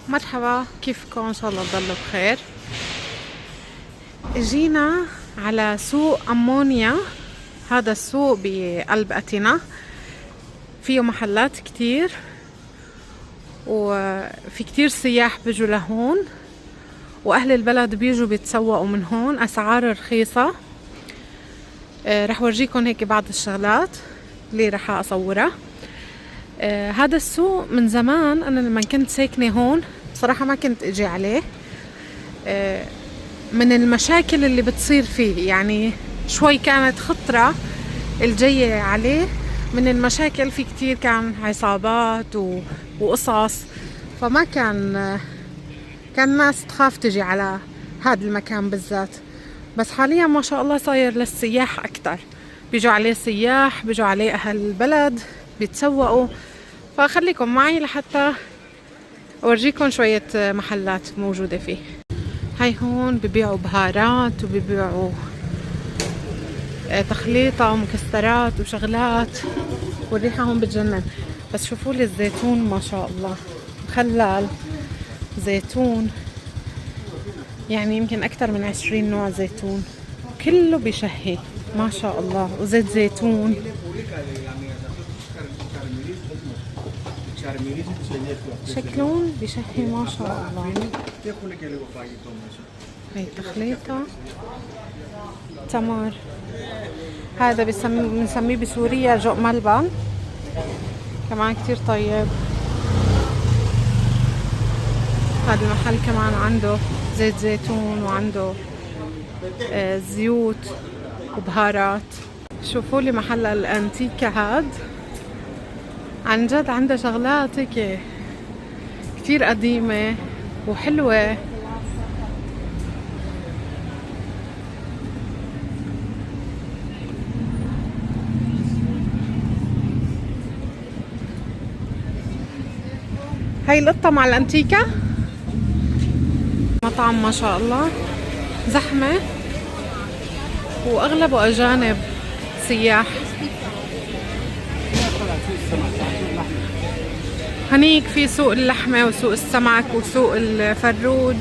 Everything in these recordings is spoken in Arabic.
مرحبا، كيفكم؟ ان شاء الله تضلوا بخير. اجينا على سوق امونيا. هذا السوق بقلب اتينا، فيه محلات كتير وفي كتير سياح بيجوا لهون، واهل البلد بيجوا بيتسوقوا من هون. اسعار رخيصة. رح ورجيكم هيك بعض الشغلات اللي رح اصورها. هذا السوق من زمان، انا لما كنت ساكنة هون بصراحة ما كنت اجي عليه. من المشاكل اللي بتصير فيه، يعني شوي كانت خطرة الجاية عليه. من المشاكل في كتير كان عصابات وقصص، فما كان الناس تخاف تجي على هذا المكان بالذات. بس حاليا ما شاء الله صاير للسياح اكتر، بيجوا عليه سياح، بيجوا عليه اهل البلد بيتسوقوا. فخليكم معي لحتى اورجيكم شوية محلات موجودة فيه. هاي هون ببيعوا بهارات وببيعوا تخليطة ومكسرات وشغلات، والريحة هون بتجنن. بس شوفوا لي الزيتون، ما شاء الله، مخلل زيتون، يعني يمكن أكتر من 20 نوع زيتون، كله بشهي ما شاء الله. وزيت زيتون، شكلون بشهي ما شاء الله. هاي تخليطة تمر، هذا بنسميه بسوريا جو ملبن، كمان كتير طيب. هذا المحل كمان عنده زيت زيتون وعنده زيوت وبهارات. شوفوا لي محل الانتيكا هاد، عن جد عنده شغلات هيك كتير قديمة وحلوة. هاي القطة مع الانتيكا. مطعم ما شاء الله زحمة، واغلبه اجانب سياح. هنيك في سوق اللحمة وسوق السمك وسوق الفروج.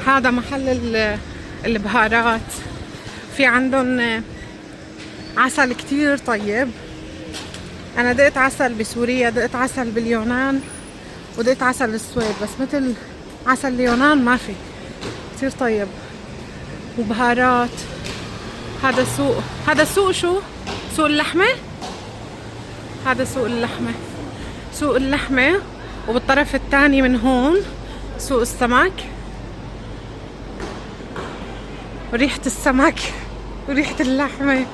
هذا محل البهارات، في عندهم عسل كتير طيب. انا دقت عسل بسوريا، دقت عسل باليونان، ودقت عسل السويد، بس مثل عسل اليونان ما في. كتير طيب وبهارات. هذا السوق شو؟ سوق اللحمة. هذا سوق اللحمة، سوق اللحمة. وبالطرف الثاني من هون سوق السمك، وريحة السمك وريحة اللحمة.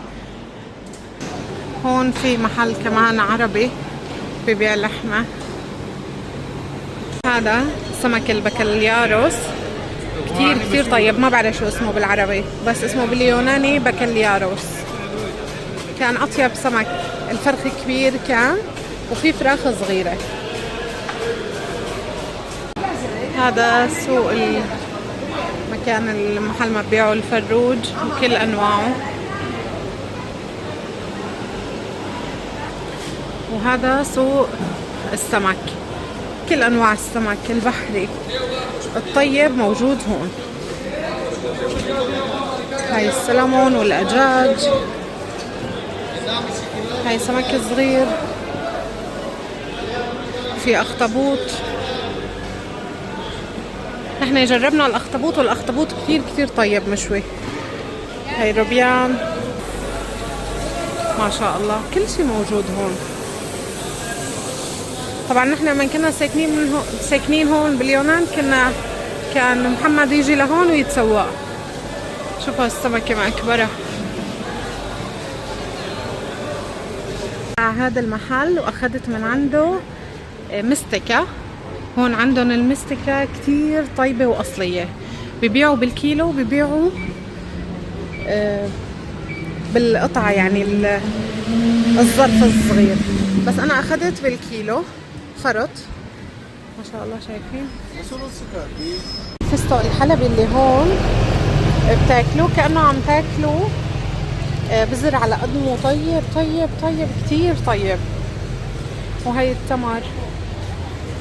هون في محل كمان عربي ببيع لحمة. هذا سمك البكالياروس، كتير طيب. ما بعرف شو اسمه بالعربي، بس اسمه باليوناني بكالياروس. كان أطيب سمك، الفرخ كبير كان وفي فراخ صغيرة. هذا سوق مكان المحل ما بيعوا الفروج وكل أنواعه. وهذا سوق السمك، كل أنواع السمك البحري الطيب موجود هون. هاي السلمون والأجاج، هاي سمك صغير، في أخطبوط. احنا جربنا الأخطبوط، والأخطبوط كتير طيب مشوي. هاي روبيان، ما شاء الله كل شي موجود هون. طبعا نحن لما كنا ساكنين هون باليونان، كان محمد يجي لهون ويتسوق. شوفوا السمكة مأكبرة. هذا المحل واخذت من عنده مستكة. هون عندهم المستكة كتير طيبة وأصلية، بيبيعوا بالكيلو، بيبيعوا بالقطعة، يعني الظرف الصغير. بس أنا أخذت بالكيلو فرط. ما شاء الله شايفين فستق الحلبي اللي هون بتاكلوه كأنه عم تاكلوا بزر على قدمه، طيب طيب طيب كتير طيب. وهي التمر.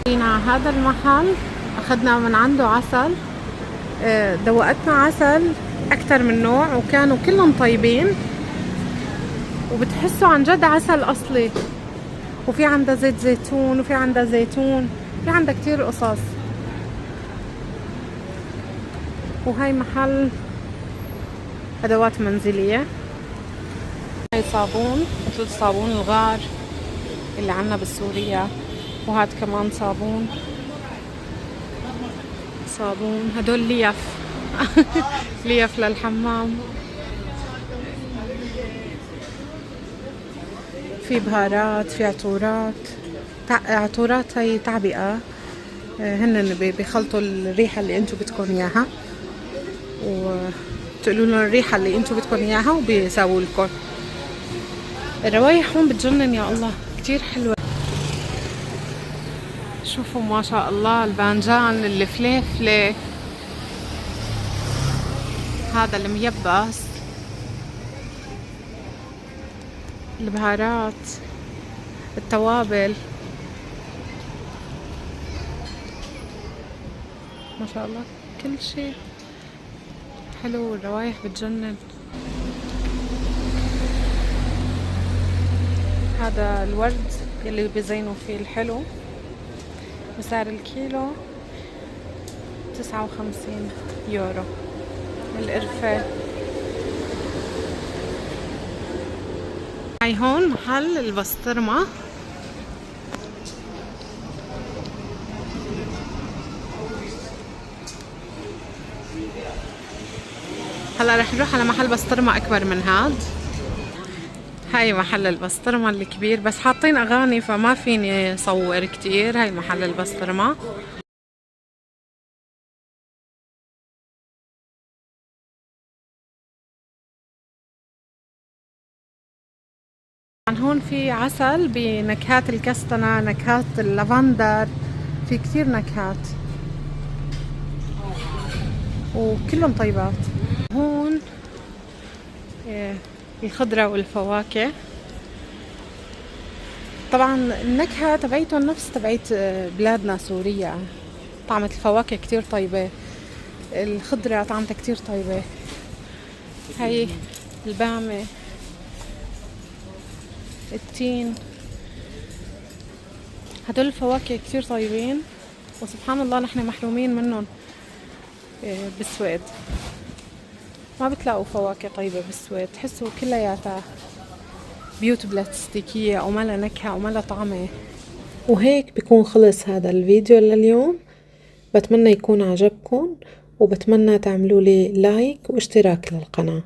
جينا هذا المحل اخذنا من عنده عسل، دوقتنا عسل اكتر من نوع وكانوا كلهم طيبين، وبتحسوا عن جد عسل اصلي. وفي عندها زيت زيتون، وفي عندها زيتون، في عندها كتير قصص. وهي محل ادوات منزلية. هاي صابون مثل صابون الغار اللي عنا بالسورية، وهاد كمان صابون هدول ليف ليف للحمام. في بهارات، في عطورات. عطورات هي تعبئة، هن بيخلطوا الريحة اللي انتو بدكم اياها، وتقولوا لهم الريحة اللي انتو بدكم اياها وبيساووا لكم. الروايح هون بتجنن يا الله، كتير حلوة. شوفوا ما شاء الله البانجان الفليفلة، هذا الميبس، البهارات، التوابل، ما شاء الله كل شيء حلو. الروايح بتجنن. هذا الورد يلي بيزينوا فيه الحلو، وسعر الكيلو 59 يورو. القرفة. هاي هون محل البسطرمة. هلا رح نروح على محل بسطرمة أكبر من هاد. هاي محل البسطرمة الكبير، بس حاطين أغاني فما فيني صور كتير. هاي محل البسطرمة. هون في عسل بنكهات الكستنة، نكهات اللافندر، في كتير نكهات وكلهم طيبات. هون الخضرة والفواكه. طبعا النكهة تبعيتهم نفس تبعيت بلادنا سوريا. طعمة الفواكه كتير طيبة، الخضرة طعمتها كتير طيبة. هاي البامة، التين، هدول الفواكه كتير طيبين، وسبحان الله نحن محرومين منهم بالسويد. ما بتلاقوا فواكه طيبة بالسويد، تحسوا كلياتها بيوت بلاستيكية أو ما لها نكهة أو ما لها طعمة. وهيك بيكون خلص هذا الفيديو لليوم. بتمنى يكون عجبكم، وبتمنى تعملوا لي لايك واشتراك للقناة.